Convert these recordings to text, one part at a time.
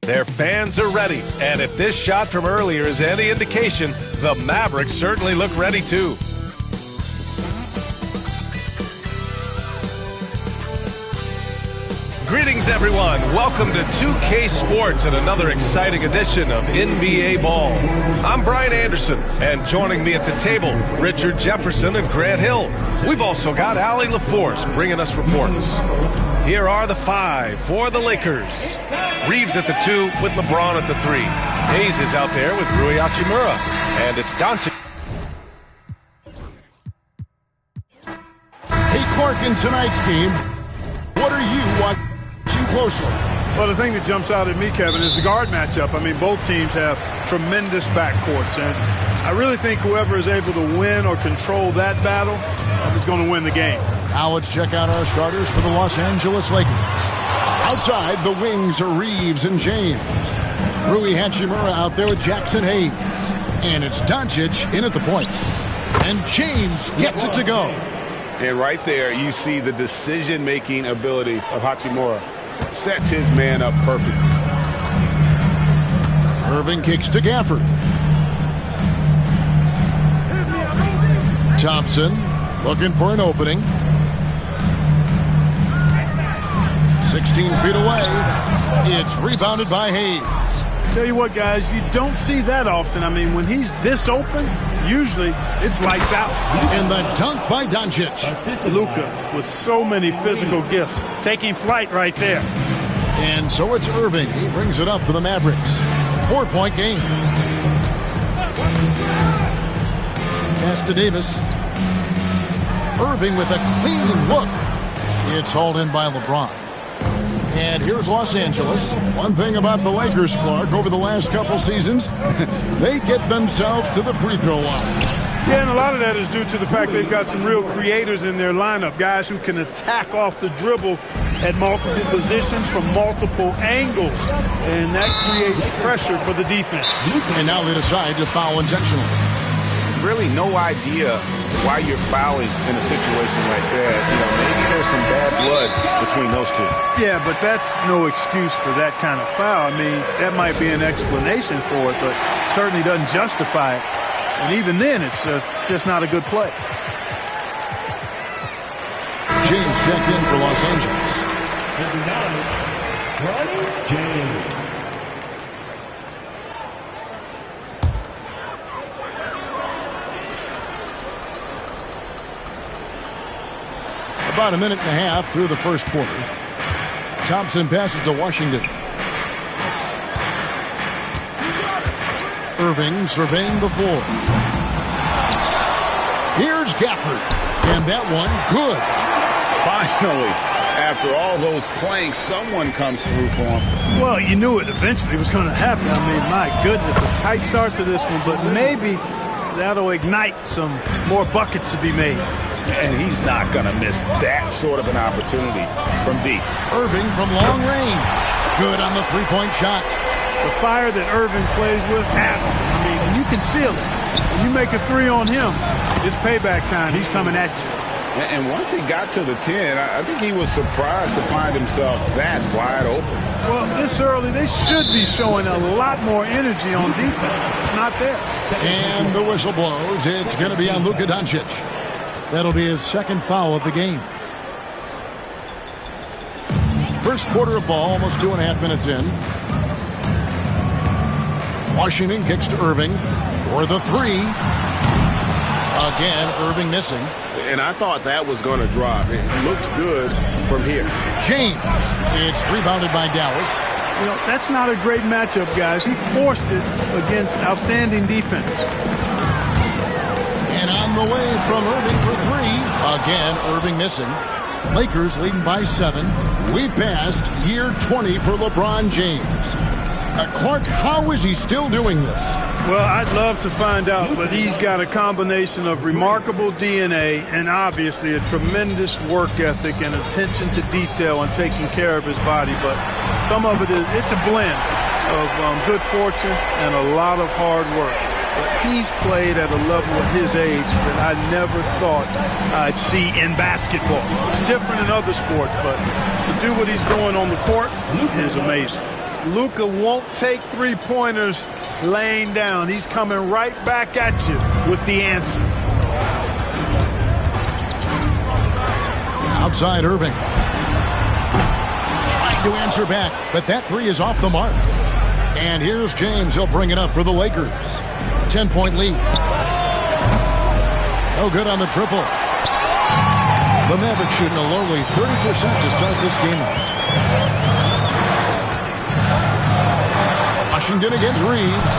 Their fans are ready, and if this shot from earlier is any indication, the Mavericks certainly look ready too. Greetings, everyone. Welcome to 2K Sports and another exciting edition of NBA Ball. I'm Brian Anderson, and joining me at the table, Richard Jefferson and Grant Hill. We've also got Allie LaForce bringing us reports. Here are the five for the Lakers. Reeves at the 2 with LeBron at the 3. Hayes is out there with Rui Hachimura, and it's Doncic. Hey, Clark, in tonight's game, what are you watching closely? Well, the thing that jumps out at me, Kevin, is the guard matchup. I mean, both teams have tremendous backcourts, and I really think whoever is able to win or control that battle is going to win the game. Now let's check out our starters for the Los Angeles Lakers. Outside, the wings are Reeves and James. Rui Hachimura out there with Jackson Hayes. And it's Doncic in at the point. And James gets it to go. And right there, you see the decision-making ability of Hachimura. Sets his man up perfectly. Irving kicks to Gafford. Thompson looking for an opening. 16 feet away. It's rebounded by Hayes. Tell you what, guys, you don't see that often. I mean, when he's this open, usually it's lights out. And the dunk by Doncic. Luka with so many physical gifts, taking flight right there. And so it's Irving. He brings it up for the Mavericks. 4-point game. Pass to Davis. Irving with a clean look. It's hauled in by LeBron. And here's Los Angeles. One thing about the Lakers, Clark, over the last couple seasons, they get themselves to the free throw line. Yeah, and a lot of that is due to the fact they've got some real creators in their lineup, guys who can attack off the dribble at multiple positions from multiple angles, and that creates pressure for the defense. And now they decide to foul intentionally. Really no idea why you're fouling in a situation like that. You know, maybe there's some bad blood between those two. Yeah, but that's no excuse for that kind of foul. I mean, that might be an explanation for it, but certainly doesn't justify it. And even then, it's just not a good play. James checked in for Los Angeles. James. About a minute and a half through the first quarter. Thompson passes to Washington. Irving surveying the floor. Here's Gafford. And that one, good. Finally, after all those planks, someone comes through for him. Well, you knew it eventually was going to happen. I mean, my goodness, a tight start to this one, but maybe that'll ignite some more buckets to be made. And he's not going to miss that sort of an opportunity from deep. Irving from long range. Good on the three-point shot. The fire that Irving plays with, I mean, you can feel it. When you make a three on him, it's payback time. He's coming at you. And once he got to the 10, I think he was surprised to find himself that wide open. Well, this early, they should be showing a lot more energy on defense. It's not there. And the whistle blows. It's going to be on Luka Doncic. That'll be his second foul of the game. First quarter of ball, almost 2.5 minutes in. Washington kicks to Irving for the 3. Again, Irving missing. And I thought that was going to drop. It looked good from here. James. It's rebounded by Dallas. You know, that's not a great matchup, guys. He forced it against outstanding defense. And on the way from Irving for 3. Again, Irving missing. Lakers leading by 7. We passed year 20 for LeBron James. Clark, how is he still doing this? Well, I'd love to find out, but he's got a combination of remarkable DNA and obviously a tremendous work ethic and attention to detail and taking care of his body. But some of it's a blend of good fortune and a lot of hard work. But he's played at a level at his age that I never thought I'd see in basketball. It's different in other sports, but to do what he's doing on the court is amazing. Luka won't take three-pointers laying down. He's coming right back at you with the answer. Outside Irving. Trying to answer back, but that three is off the mark. And here's James. He'll bring it up for the Lakers. 10-point lead. No good on the triple. The Mavericks shooting a lowly 30% to start this game out. Washington against Reeves.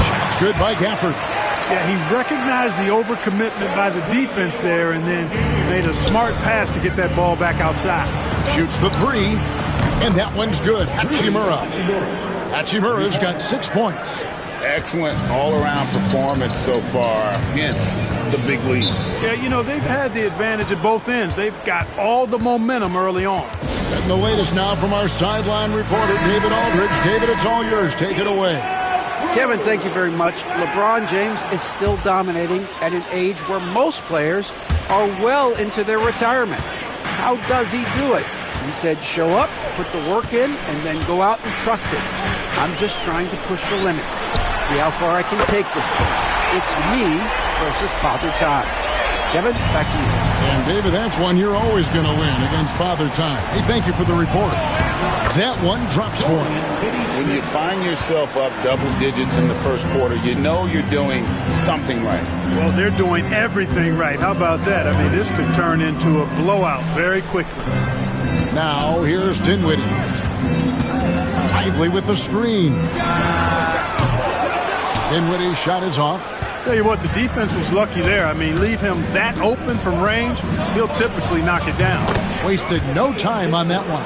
Shot's good by Gafford. Yeah, he recognized the overcommitment by the defense there and then made a smart pass to get that ball back outside. Shoots the three, and that one's good. Hachimura. Hachimura's got 6 points. Excellent all-around performance so far, hence the big lead. Yeah, you know, they've had the advantage at both ends. They've got all the momentum early on. And the latest now from our sideline reporter, David Aldridge. David, it's all yours. Take it away. Kevin, thank you very much. LeBron James is still dominating at an age where most players are well into their retirement. How does he do it? He said, show up, put the work in, and then go out and trust it. I'm just trying to push the limit. See how far I can take this thing. It's me versus Father Time. Kevin, back to you. And David, that's one you're always going to win against Father Time. Hey, thank you for the report. That one drops for him. When you find yourself up double digits in the first quarter, you know you're doing something right. Well, they're doing everything right. How about that? I mean, this could turn into a blowout very quickly. Now, here's Dinwiddie. Lively with the screen. Dinwiddie's shot is off. Tell you what, the defense was lucky there. I mean, leave him that open from range, he'll typically knock it down. Wasted no time on that one.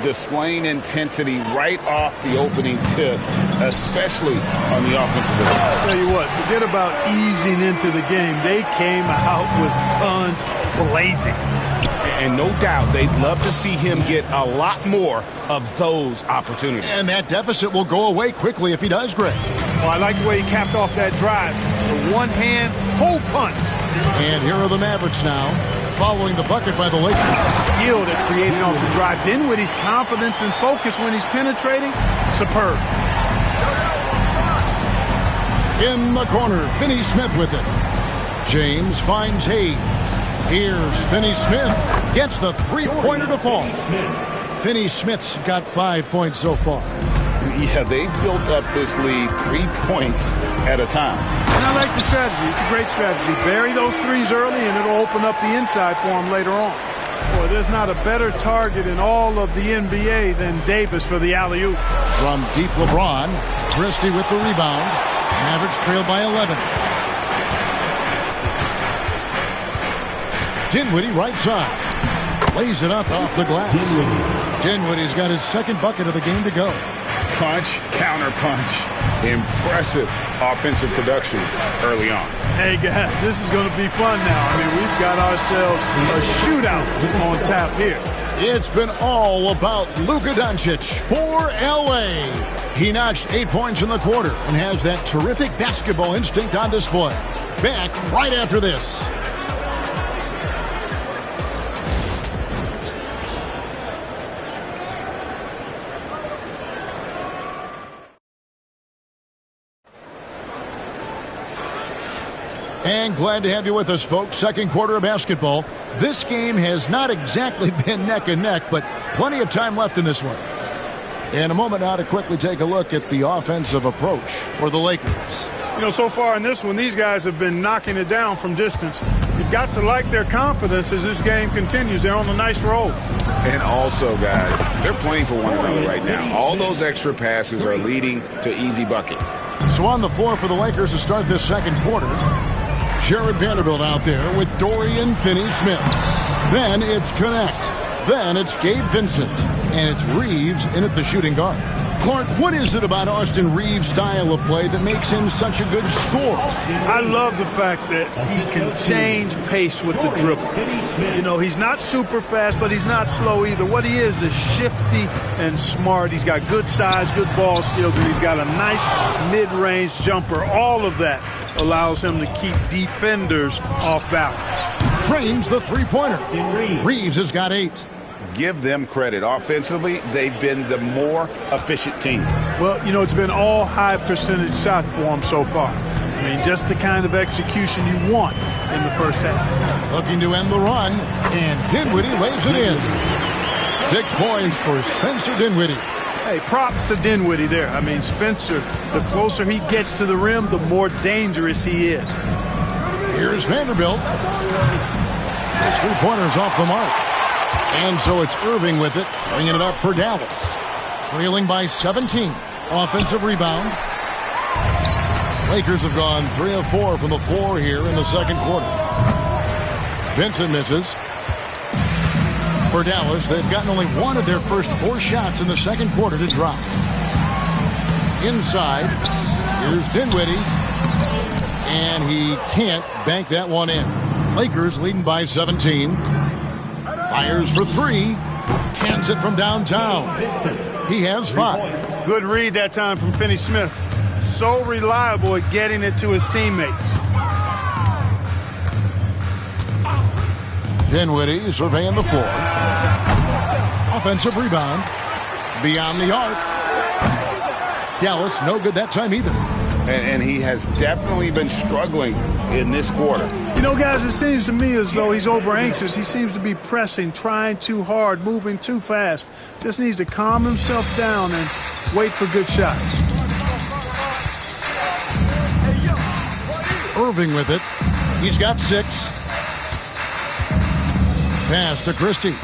Displaying intensity right off the opening tip, especially on the offensive end. I'll tell you what, forget about easing into the game. They came out with guns blazing. And no doubt they'd love to see him get a lot more of those opportunities. And that deficit will go away quickly if he does, Greg. Well, I like the way he capped off that drive. The one-hand hole punch. And here are the Mavericks now, following the bucket by the Lakers. Yield at creating off the drive. Dinwiddie's confidence and focus when he's penetrating, superb. In the corner, Finney Smith with it. James finds Hayes. Here's Finney-Smith. Gets the three-pointer to fall. Finney-Smith's got 5 points so far. Yeah, they built up this lead 3 points at a time. And I like the strategy. It's a great strategy. Bury those threes early, and it'll open up the inside for him later on. Boy, there's not a better target in all of the NBA than Davis for the alley-oop. From deep LeBron, Christie with the rebound. Mavericks trail by 11. Dinwiddie right side. Lays it up off the glass. Dinwiddie's got his second bucket of the game to go. Punch, counter punch. Impressive offensive production early on. Hey, guys, this is going to be fun now. I mean, we've got ourselves a shootout on tap here. It's been all about Luka Doncic for L.A. He notched 8 points in the quarter and has that terrific basketball instinct on display. Back right after this. And glad to have you with us, folks. Second quarter of basketball. This game has not exactly been neck and neck, but plenty of time left in this one. In a moment now to quickly take a look at the offensive approach for the Lakers. You know, so far in this one, these guys have been knocking it down from distance. You've got to like their confidence as this game continues. They're on a nice roll. And also, guys, they're playing for one another right now. All those extra passes are leading to easy buckets. So on the floor for the Lakers to start this second quarter, Jared Vanderbilt out there with Dorian Finney-Smith. Then it's Connect. Then it's Gabe Vincent. And it's Reeves in at the shooting guard. Clark, what is it about Austin Reeves' style of play that makes him such a good scorer? I love the fact that he can change pace with the dribble. You know, he's not super fast, but he's not slow either. What he is shifty and smart. He's got good size, good ball skills, and he's got a nice mid-range jumper. All of that allows him to keep defenders off balance. Trains the three-pointer. Reeves has got 8. give them credit. Offensively, they've been the more efficient team. Well, you know, it's been all high percentage shots for them so far. I mean, just the kind of execution you want in the first half. Looking to end the run, and Dinwiddie lays it in. 6 points for Spencer Dinwiddie. Hey, props to Dinwiddie there. I mean, Spencer, the closer he gets to the rim, the more dangerous he is. Here's Vanderbilt. His 3-pointers off the mark. And so it's Irving with it, bringing it up for Dallas. Trailing by 17. Offensive rebound. Lakers have gone 3 of 4 from the floor here in the second quarter. Vincent misses. For Dallas, they've gotten only 1 of their first 4 shots in the second quarter to drop. Inside, here's Dinwiddie. And he can't bank that one in. Lakers leading by 17. Fires for 3. Cans it from downtown. He has 5. Good read that time from Finney-Smith. So reliable at getting it to his teammates. Dinwiddie surveying the floor. Offensive rebound. Beyond the arc. Dallas no good that time either. And he has definitely been struggling in this quarter. You know, guys, it seems to me as though he's over anxious. He seems to be pressing, trying too hard, moving too fast. Just needs to calm himself down and wait for good shots. Irving with it. He's got 6. Pass to Christie.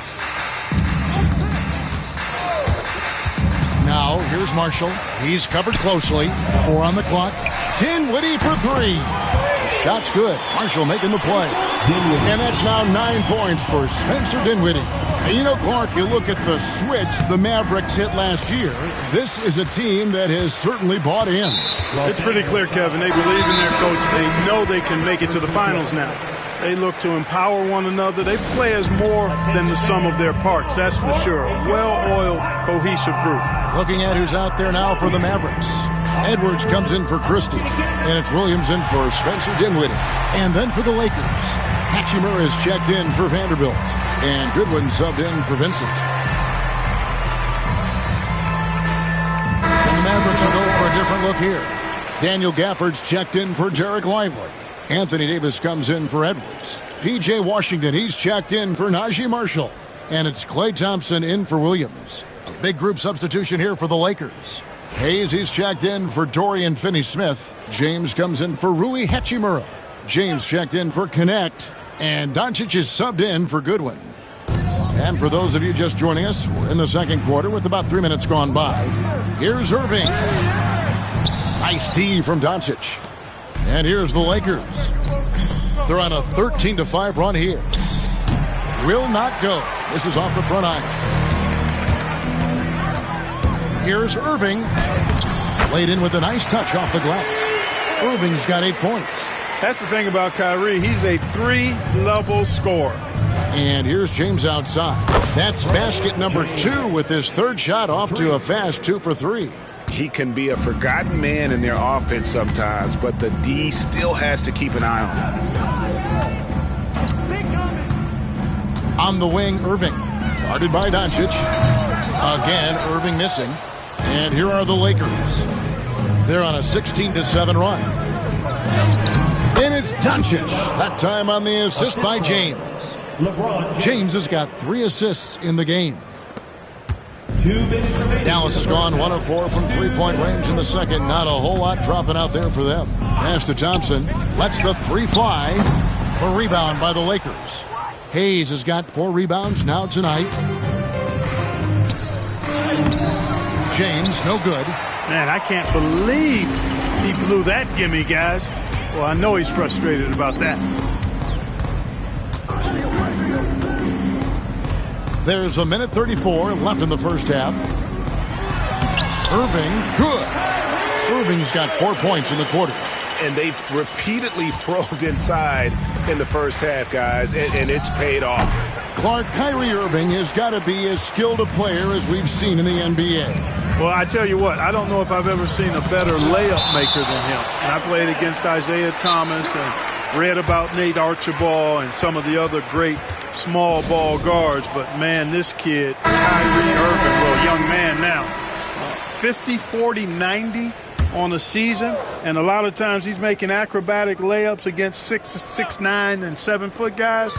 Now, here's Marshall. He's covered closely. 4 on the clock. Dinwiddie for 3. The shot's good. Marshall making the play. And that's now 9 points for Spencer Dinwiddie. And you know, Clark, you look at the switch the Mavericks hit last year. This is a team that has certainly bought in. It's pretty clear, Kevin. They believe in their coach. They know they can make it to the finals now. They look to empower one another. They play as more than the sum of their parts, that's for sure. A well-oiled, cohesive group. Looking at who's out there now for the Mavericks. Edwards comes in for Christie. And it's Williams in for Spencer Dinwiddie. And then for the Lakers, Hachimura is checked in for Vanderbilt. And Goodwin subbed in for Vincent. And the Mavericks will go for a different look here. Daniel Gafford's checked in for Derek Lively. Anthony Davis comes in for Edwards. P.J. Washington, he's checked in for Najee Marshall. And it's Klay Thompson in for Williams. A big group substitution here for the Lakers. Hayes, he's checked in for Dorian Finney-Smith. James comes in for Rui Hachimura. James checked in for Connect. And Doncic is subbed in for Goodwin. And for those of you just joining us, we're in the second quarter with about 3 minutes gone by. Here's Irving. Nice D from Doncic. And here's the Lakers. They're on a 13-5 run here. Will not go. This is off the front iron. Here's Irving. Laid in with a nice touch off the glass. Irving's got 8 points. That's the thing about Kyrie. He's a 3-level scorer. And here's James outside. That's basket number 2 with his 3rd shot off to a fast 2 for 3. He can be a forgotten man in their offense sometimes, but the D still has to keep an eye on him. On the wing, Irving. Guarded by Doncic. Again, Irving missing. And here are the Lakers. They're on a 16-7 run. And it's Doncic. That time on the assist by James. James has got 3 assists in the game. Dallas has gone 1 of 4 from 3-point range in the second. Not a whole lot dropping out there for them. Pass to Thompson. Lets the 3 fly. A rebound by the Lakers. Hayes has got 4 rebounds now tonight. James, no good. Man, I can't believe he blew that gimme, guys. Well, I know he's frustrated about that. There's a minute 34 left in the first half. Irving, good. Irving's got 4 points in the quarter. And they've repeatedly probed inside in the first half, guys, and it's paid off. Clark, Kyrie Irving has got to be as skilled a player as we've seen in the NBA. Well, I tell you what, I don't know if I've ever seen a better layup maker than him. And I played against Isaiah Thomas, and read about Nate Archibald and some of the other great small ball guards, but man, this kid, Kyrie Irving, well, young man now, 50, 40, 90 on a season, and a lot of times he's making acrobatic layups against 6'9" and 7-foot guys.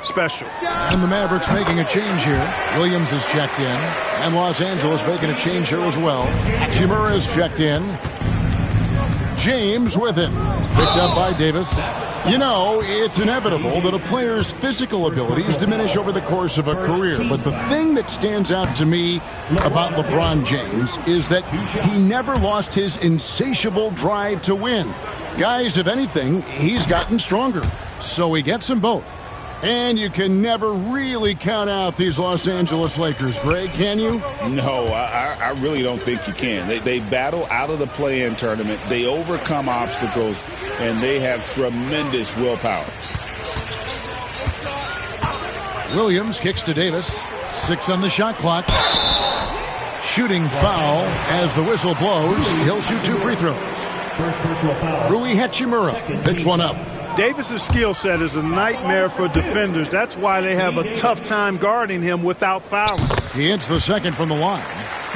Special. And the Mavericks making a change here. Williams is checked in, and Los Angeles making a change here as well. Hachimura is checked in. James with him. Picked up by Davis. You know, it's inevitable that a player's physical abilities diminish over the course of a career. But the thing that stands out to me about LeBron James is that he never lost his insatiable drive to win. Guys, if anything, he's gotten stronger. So he gets them both. And you can never really count out these Los Angeles Lakers, Greg, can you? No, I really don't think you can. They battle out of the play-in tournament. They overcome obstacles, and they have tremendous willpower. Williams kicks to Davis. 6 on the shot clock. Shooting foul as the whistle blows. He'll shoot 2 free throws. Rui Hachimura picks one up. Davis's skill set is a nightmare for defenders. That's why they have a tough time guarding him without fouling. He hits the second from the line.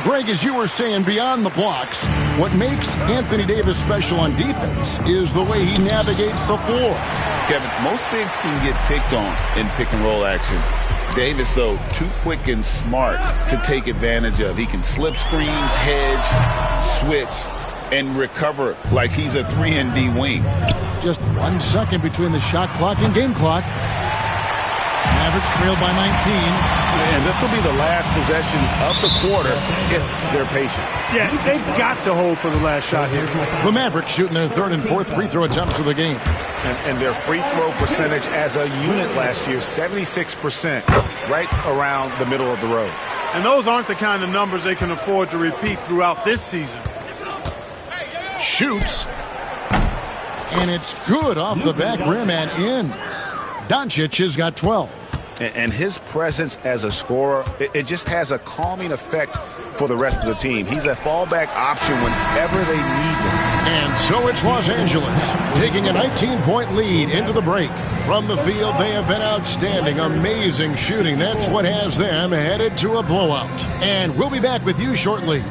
Greg, as you were saying, beyond the blocks, what makes Anthony Davis special on defense is the way he navigates the floor. Kevin, most bigs can get picked on in pick-and-roll action. Davis, though, too quick and smart to take advantage of. He can slip screens, hedge, switch, and recover like he's a 3-and-D wing. Just 1 second between the shot clock and game clock. Mavericks trailed by 19. And this will be the last possession of the quarter if they're patient. Yeah, they've got to hold for the last shot here. The Mavericks shooting their 3rd and 4th free throw attempts of the game. And their free throw percentage as a unit last year, 76%, right around the middle of the road. And those aren't the kind of numbers they can afford to repeat throughout this season. Shoots. And it's good off the back rim and in. Doncic has got 12. And his presence as a scorer, it just has a calming effect for the rest of the team. He's a fallback option whenever they need him. And so it's Los Angeles taking a 19-point lead into the break. From the field, they have been outstanding, amazing shooting. That's what has them headed to a blowout. And we'll be back with you shortly.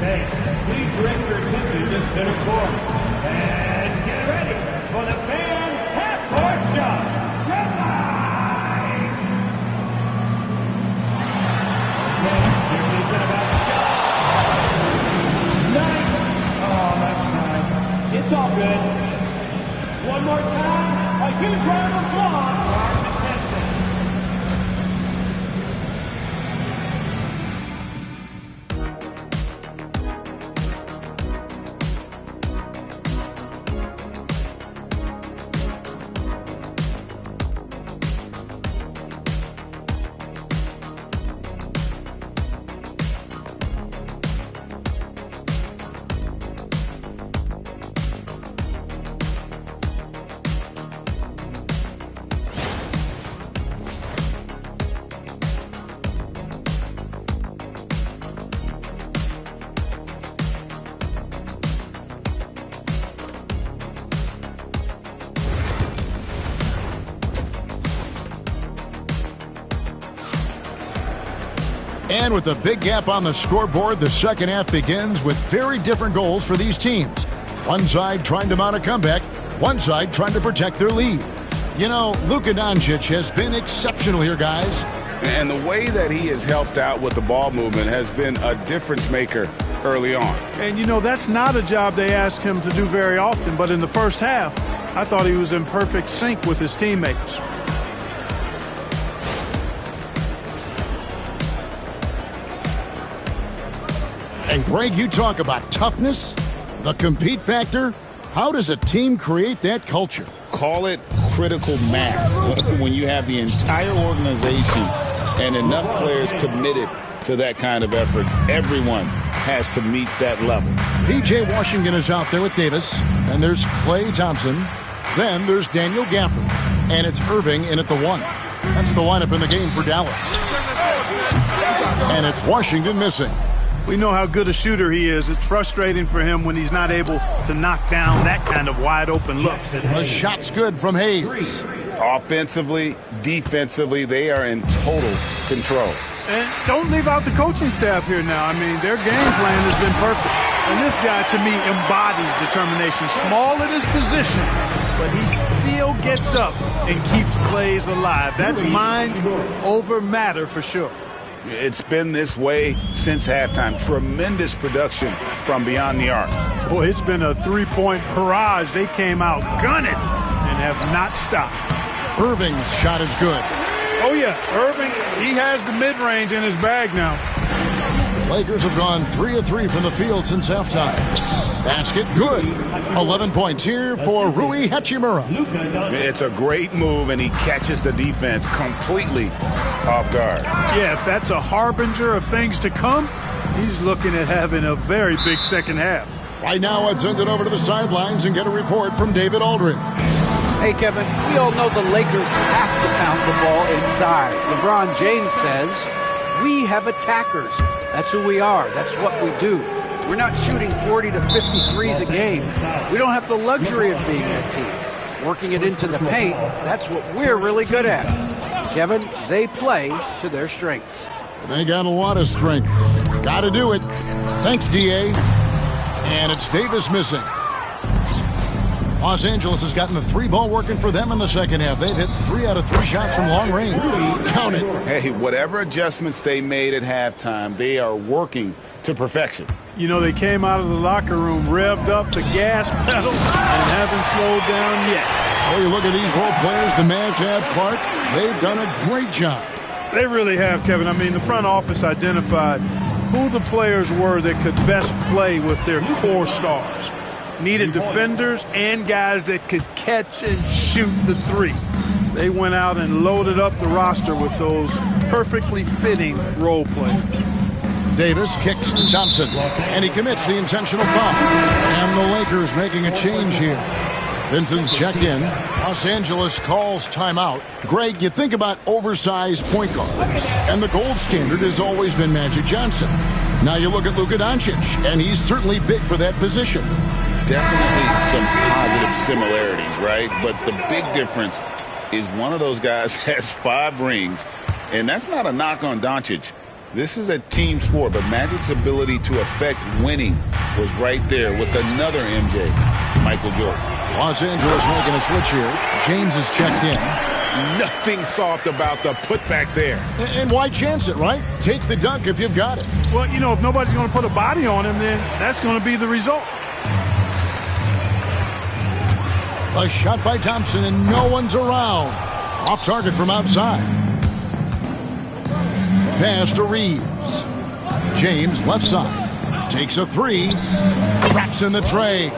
Hey, please direct your attention to center court. And get ready for the fan half-court shot. Goodbye! Okay, you're thinking about the shot. Nice. Oh, that's fine. It's all good. One more time, a huge round of applause for our contestant. And with a big gap on the scoreboard, the second half begins with very different goals for these teams. One side trying to mount a comeback, one side trying to protect their lead. You know, Luka Doncic has been exceptional here, guys. And the way that he has helped out with the ball movement has been a difference maker early on. And, you know, that's not a job they ask him to do very often. But in the first half, I thought he was in perfect sync with his teammates. And, Greg, you talk about toughness, the compete factor. How does a team create that culture? Call it critical mass. When you have the entire organization and enough players committed to that kind of effort, everyone has to meet that level. P.J. Washington is out there with Davis. And there's Klay Thompson. Then there's Daniel Gafford. And it's Irving in at the 1. That's the lineup in the game for Dallas. And it's Washington missing. We know how good a shooter he is. It's frustrating for him when he's not able to knock down that kind of wide-open look. The shot's good from Hayes. Offensively, defensively, they are in total control. And don't leave out the coaching staff here now. I mean, their game plan has been perfect. And this guy, to me, embodies determination. Small at his position, but he still gets up and keeps plays alive. That's mind over matter for sure. It's been this way since halftime. Tremendous production from beyond the arc. Boy, it's been a three-point barrage. They came out gunning and have not stopped. Irving's shot is good. Oh, yeah, Irving, he has the mid-range in his bag now. Lakers have gone 3 of 3 from the field since halftime. Basket good. 11 points here for Rui Hachimura. It's a great move, and he catches the defense completely off guard. Yeah, if that's a harbinger of things to come, he's looking at having a very big second half. Right now, I'd send it over to the sidelines and get a report from David Aldridge. Hey, Kevin, we all know the Lakers have to pound the ball inside. LeBron James says, we have attackers. That's who we are. That's what we do. We're not shooting 40 to 53s a game. We don't have the luxury of being that team. Working it into the paint, that's what we're really good at. Kevin, they play to their strengths. They got a lot of strength. Got to do it. Thanks, D.A. And it's Davis missing. Los Angeles has gotten the 3-ball working for them in the second half. They've hit 3 out of 3 shots from long range. Count it. Hey, whatever adjustments they made at halftime, they are working to perfection. You know, they came out of the locker room, revved up the gas pedal, and haven't slowed down yet. Oh, you look at these role players the Mavs have, Clark. They've done a great job. They really have, Kevin. I mean, the front office identified who the players were that could best play with their core stars. Needed defenders and guys that could catch and shoot the three. They went out and loaded up the roster with those perfectly fitting role players. Davis kicks to Thompson, and he commits the intentional foul. And the Lakers making a change here. Vincent's checked in. Los Angeles calls timeout. Greg, you think about oversized point guards, and the gold standard has always been Magic Johnson. Now you look at Luka Doncic, and he's certainly big for that position. Definitely some positive similarities, right? But the big difference is one of those guys has 5 rings, and that's not a knock on Doncic. This is a team sport, but Magic's ability to affect winning was right there with another MJ, Michael Jordan. Los Angeles making a switch here. James is checked in. Nothing soft about the putback there. And why chance it, right? Take the dunk if you've got it. Well, you know, if nobody's going to put a body on him, then that's going to be the result. A shot by Thompson, and no one's around. Off target from outside. Pass to Reeves. James left side. Takes a 3. Traps in the tray.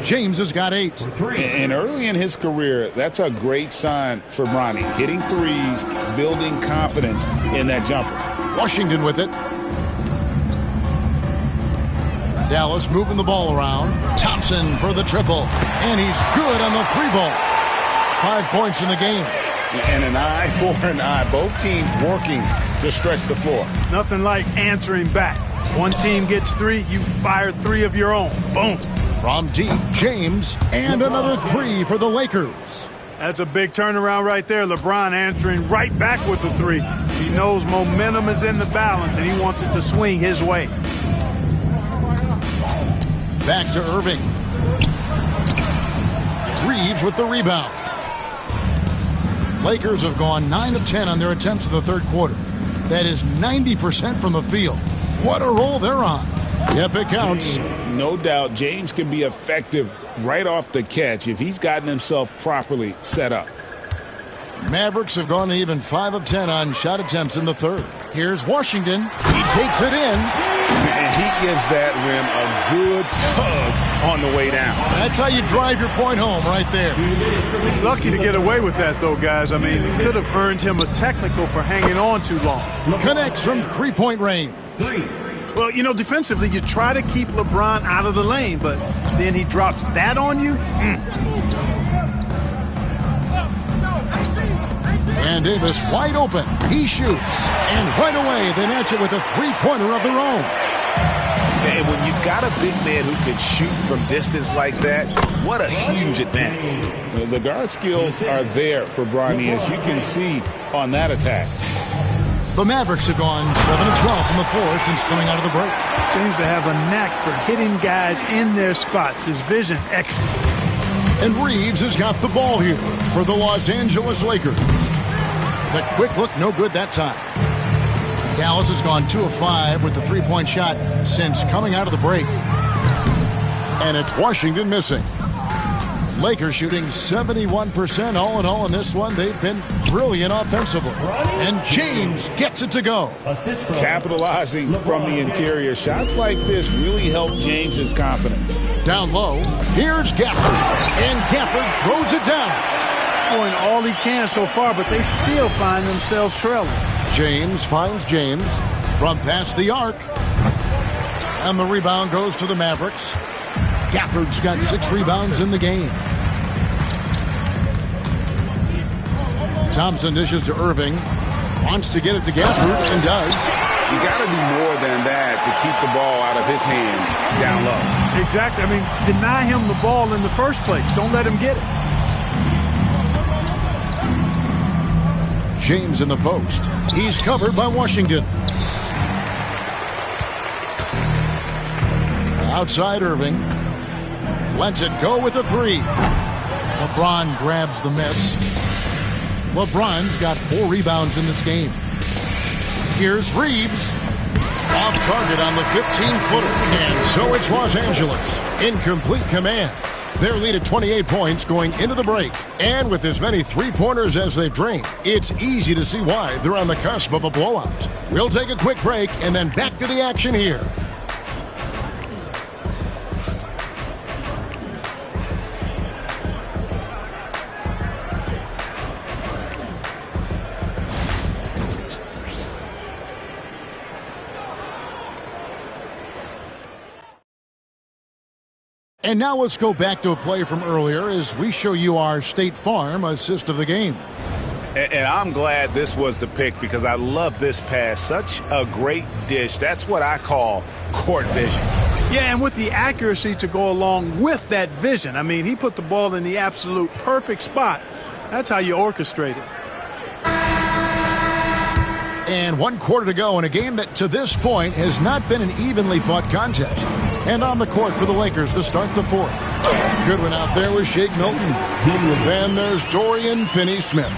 James has got 8. And early in his career, that's a great sign for Bronny. Hitting threes, building confidence in that jumper. Washington with it. Dallas moving the ball around. Thompson for the triple. And he's good on the 3-ball. 5 points in the game. And an eye for an eye. Both teams working to stretch the floor. Nothing like answering back. One team gets 3, you fire 3 of your own. Boom. From deep, James, and another 3 for the Lakers. That's a big turnaround right there. LeBron answering right back with the 3. He knows momentum is in the balance, and he wants it to swing his way. Back to Irving. Reeves with the rebound. Lakers have gone 9 of 10 on their attempts in the third quarter. That is 90% from the field. What a roll they're on. Yep, it counts. No doubt James can be effective right off the catch if he's gotten himself properly set up. Mavericks have gone even 5 of 10 on shot attempts in the third. Here's Washington. He takes it in. And he gives that rim a good tug on the way down. That's how you drive your point home right there. He's lucky to get away with that, though, guys. I mean, it could have earned him a technical for hanging on too long. Connects from 3-point range. Well, you know, defensively, you try to keep LeBron out of the lane, but then he drops that on you. And Davis wide open. He shoots. And right away, they match it with a 3-pointer of their own. And when you've got a big man who can shoot from distance like that, what a huge advantage. The guard skills are there for Bronny, as you can see on that attack. The Mavericks have gone 7-12 from the floor since coming out of the break. Seems to have a knack for hitting guys in their spots. His vision excellent. And Reeves has got the ball here for the Los Angeles Lakers. The quick look, no good that time. Dallas has gone 2 of 5 with the three-point shot since coming out of the break. And it's Washington missing. Lakers shooting 71% all in all in this one. They've been brilliant offensively. And James gets it to go. Capitalizing from the interior. Shots like this really help James's confidence. Down low, here's Gafford. And Gafford throws it down. Doing all he can so far, but they still find themselves trailing. James finds James from past the arc. And the rebound goes to the Mavericks. Gafford's got 6 rebounds in the game. Thompson dishes to Irving. Wants to get it to Gafford and does. You got to do more than that to keep the ball out of his hands down low. Exactly. I mean, deny him the ball in the first place. Don't let him get it. James in the post. He's covered by Washington. Outside Irving. Lets it go with a 3. LeBron grabs the miss. LeBron's got 4 rebounds in this game. Here's Reeves. Off target on the 15-footer. And so it's Los Angeles in complete command. Their lead at 28 points going into the break. And with as many three-pointers as they've drained, it's easy to see why they're on the cusp of a blowout. We'll take a quick break and then back to the action here. And now let's go back to a play from earlier as we show you our State Farm assist of the game. And I'm glad this was the pick because I love this pass. Such a great dish. That's what I call court vision. Yeah, and with the accuracy to go along with that vision. I mean, he put the ball in the absolute perfect spot. That's how you orchestrate it. And 1 quarter to go in a game that to this point has not been an evenly fought contest. And on the court for the Lakers to start the 4th. Good one out there with Shake Milton. Then there's Dorian Finney-Smith.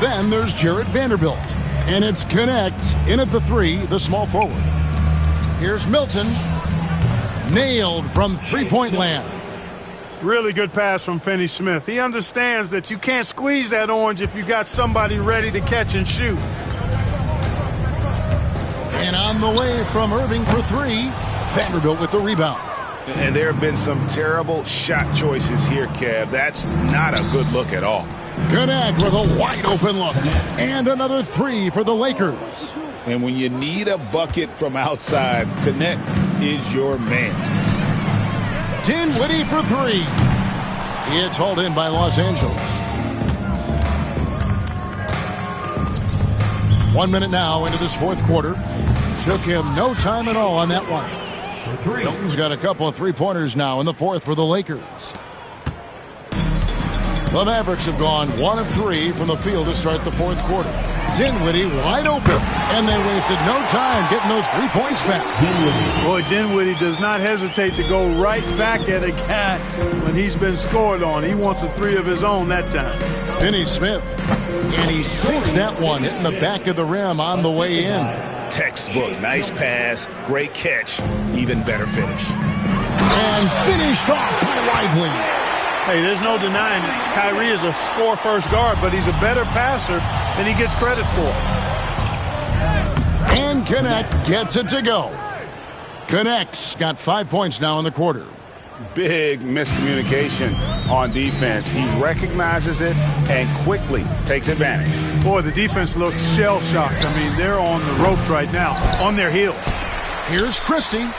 Then there's Jarrett Vanderbilt. And it's Connect in at the 3, the small forward. Here's Milton. Nailed from three-point land. Really good pass from Finney-Smith. He understands that you can't squeeze that orange if you got somebody ready to catch and shoot. And on the way from Irving for 3. Vanderbilt with the rebound. And there have been some terrible shot choices here, Kev. That's not a good look at all. Connect with a wide open look. And another 3 for the Lakers. And when you need a bucket from outside, Connect is your man. Dinwiddie for 3. It's hauled in by Los Angeles. 1 minute now into this 4th quarter. Took him no time at all on that one. Milton's got a couple of three-pointers now in the 4th for the Lakers. The Mavericks have gone 1 of 3 from the field to start the 4th quarter. Dinwiddie wide open, and they wasted no time getting those 3 points back. Boy, Dinwiddie does not hesitate to go right back at a guy when he's been scored on. He wants a 3 of his own that time. Finney-Smith, and he sinks that one, hitting the back of the rim on the way in. Textbook, nice pass, great catch, even better finish. And finished off by Lively. Hey, there's no denying it. Kyrie is a score-first guard, but he's a better passer than he gets credit for. And Connect gets it to go. Connect's got 5 points now in the quarter. Big miscommunication on defense. He recognizes it and quickly takes advantage. Boy, the defense looks shell-shocked. I mean, they're on the ropes right now, on their heels. Here's Christie.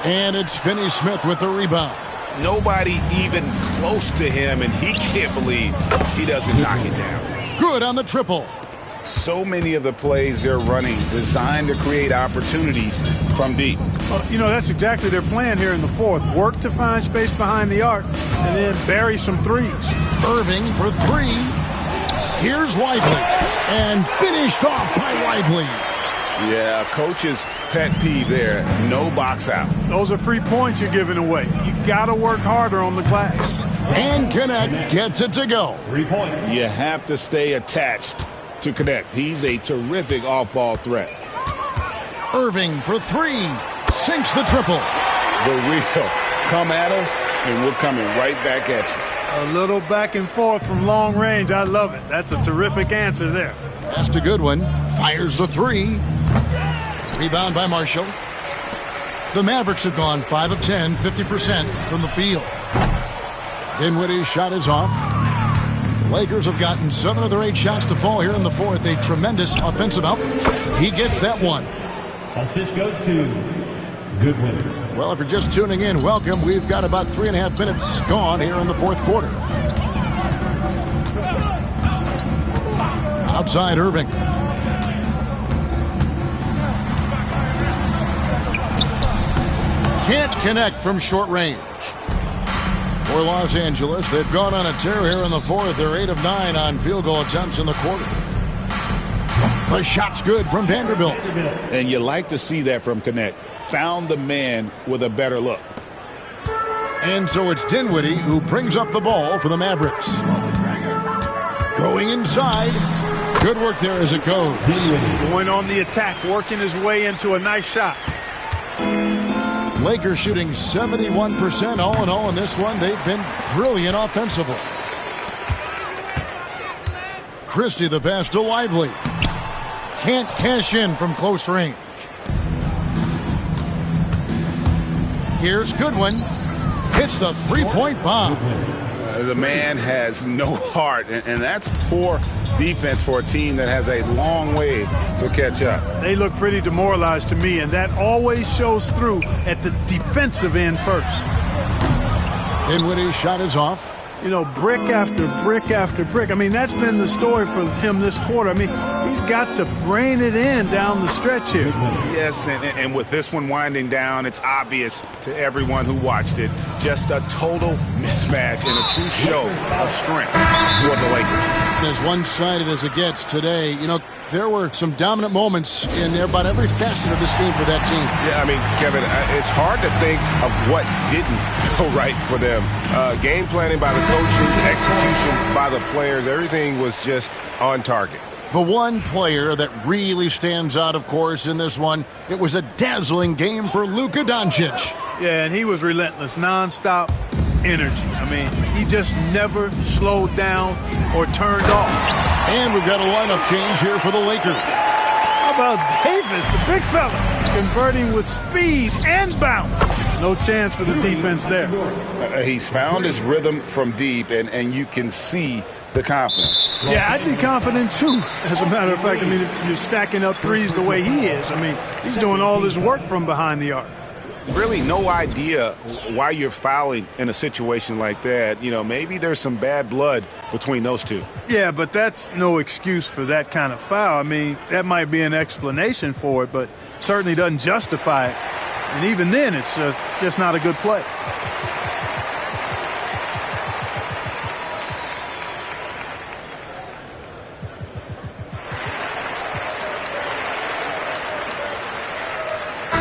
And it's Finney-Smith with the rebound. Nobody even close to him, and he can't believe he doesn't knock it down. Good on the triple. So many of the plays they're running designed to create opportunities from deep. Well, you know, that's exactly their plan here in the fourth. Work to find space behind the arc and then bury some threes. Irving for three. Here's Lively. And finished off by Lively. Yeah, coach's pet peeve there. No box out. Those are free points you're giving away. You got to work harder on the glass. And Knecht gets it to go. 3 points. You have to stay attached to Knecht. He's a terrific off-ball threat. Irving for three. Sinks the triple. The real. Come at us, and we're coming right back at you. A little back and forth from long range. I love it. That's a terrific answer there. That's a good one. Fires the three. Rebound by Marshall. The Mavericks have gone 5 of 10, 50% from the field. Dinwiddie's shot is off. The Lakers have gotten 7 of their 8 shots to fall here in the fourth. A tremendous offensive output. He gets that one. Assist goes to Goodwin. Well, if you're just tuning in, welcome. We've got about 3.5 minutes gone here in the fourth quarter. Outside Irving. Can't connect from short range. For Los Angeles, they've gone on a tear here in the fourth. They're 8 of 9 on field goal attempts in the quarter. The shot's good from Vanderbilt. And you like to see that from Knecht. Found the man with a better look. And so it's Dinwiddie who brings up the ball for the Mavericks. Going inside. Good work there as it goes. Going on the attack, working his way into a nice shot. Lakers shooting 71% all in all in this one. They've been brilliant offensively. Christie the pass to Lively. Can't cash in from close range. Here's Goodwin. Hits the three-point bomb. The man has no heart, and that's poor defense for a team that has a long way to catch up. They look pretty demoralized to me, and that always shows through at the defensive end first. Dinwiddie's shot is off. You know, brick after brick after brick. I mean, that's been the story for him this quarter. I mean, he's got to brain it in down the stretch here. Yes, and with this one winding down, it's obvious to everyone who watched it. Just a total mismatch and a true show of strength for the Lakers. As one-sided as it gets today, you know, there were some dominant moments in about every facet of this game for that team. Yeah, I mean, Kevin, it's hard to think of what didn't go right for them. Game planning by the coaches, execution by the players, everything was just on target. The one player that really stands out, of course, in this one, it was a dazzling game for Luka Doncic. Yeah, and he was relentless, nonstop energy. I mean, he just never slowed down or turned off. And we've got a lineup change here for the Lakers. How about Davis, the big fella, converting with speed and bounce? No chance for the defense there. He's found his rhythm from deep, and you can see the confidence. Yeah, I'd be confident too. As a matter of fact, I mean, if you're stacking up threes the way he is, I mean, he's doing all his work from behind the arc. Really no idea why you're fouling in a situation like that. You know, maybe there's some bad blood between those two. Yeah, but that's no excuse for that kind of foul. I mean, that might be an explanation for it, but certainly doesn't justify it. And even then, it's just not a good play.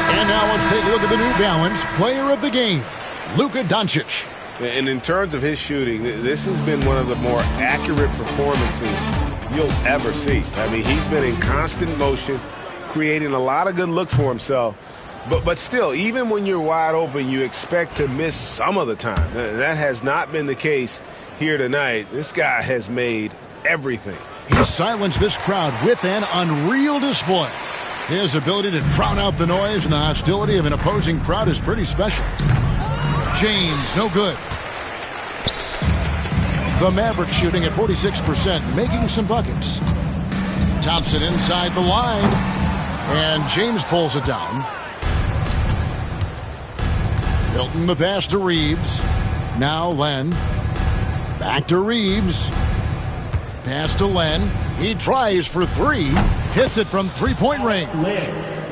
And now let's take a look at the New Balance player of the game, Luka Doncic. And in terms of his shooting, this has been one of the more accurate performances you'll ever see. I mean, he's been in constant motion, creating a lot of good looks for himself. But still, even when you're wide open, you expect to miss some of the time. That has not been the case here tonight. This guy has made everything. He silenced this crowd with an unreal display. His ability to drown out the noise and the hostility of an opposing crowd is pretty special. James, no good. The Mavericks shooting at 46%, making some buckets. Thompson inside the line, and James pulls it down. Hilton the pass to Reeves. Now Len. Back to Reeves. Pass to Len. He tries for three, hits it from three-point range.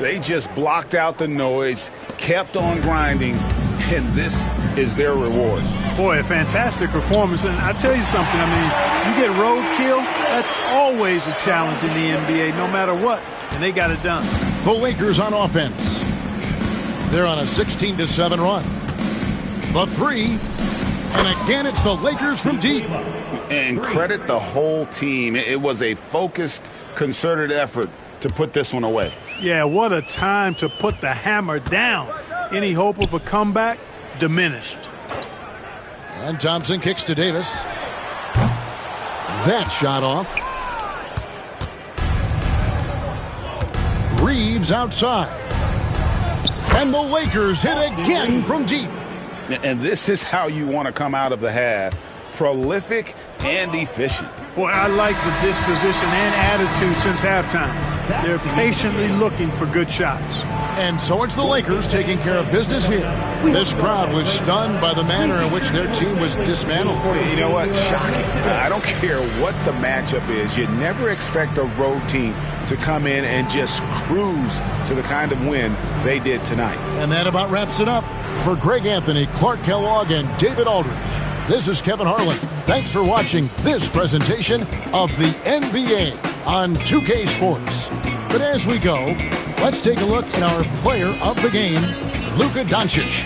They just blocked out the noise, kept on grinding, and this is their reward. Boy, a fantastic performance. And I tell you something, I mean, you get roadkill, that's always a challenge in the NBA, no matter what. And they got it done. The Lakers on offense. They're on a 16-7 run. The three, and again it's the Lakers from deep. And credit the whole team. It was a focused, concerted effort to put this one away. Yeah, what a time to put the hammer down. Any hope of a comeback diminished. And Thompson kicks to Davis. That shot off. Reeves outside. And the Lakers hit again from deep. And this is how you want to come out of the half. Prolific and efficient. Boy, I like the disposition and attitude since halftime. They're patiently looking for good shots. And so it's the Lakers taking care of business here. This crowd was stunned by the manner in which their team was dismantled. You know what? Shocking. I don't care what the matchup is. You never expect a road team to come in and just cruise to the kind of win they did tonight. And that about wraps it up. For Greg Anthony, Clark Kellogg, and David Aldridge, this is Kevin Harlan. Thanks for watching this presentation of the NBA on 2K Sports. But as we go, let's take a look at our player of the game, Luka Doncic.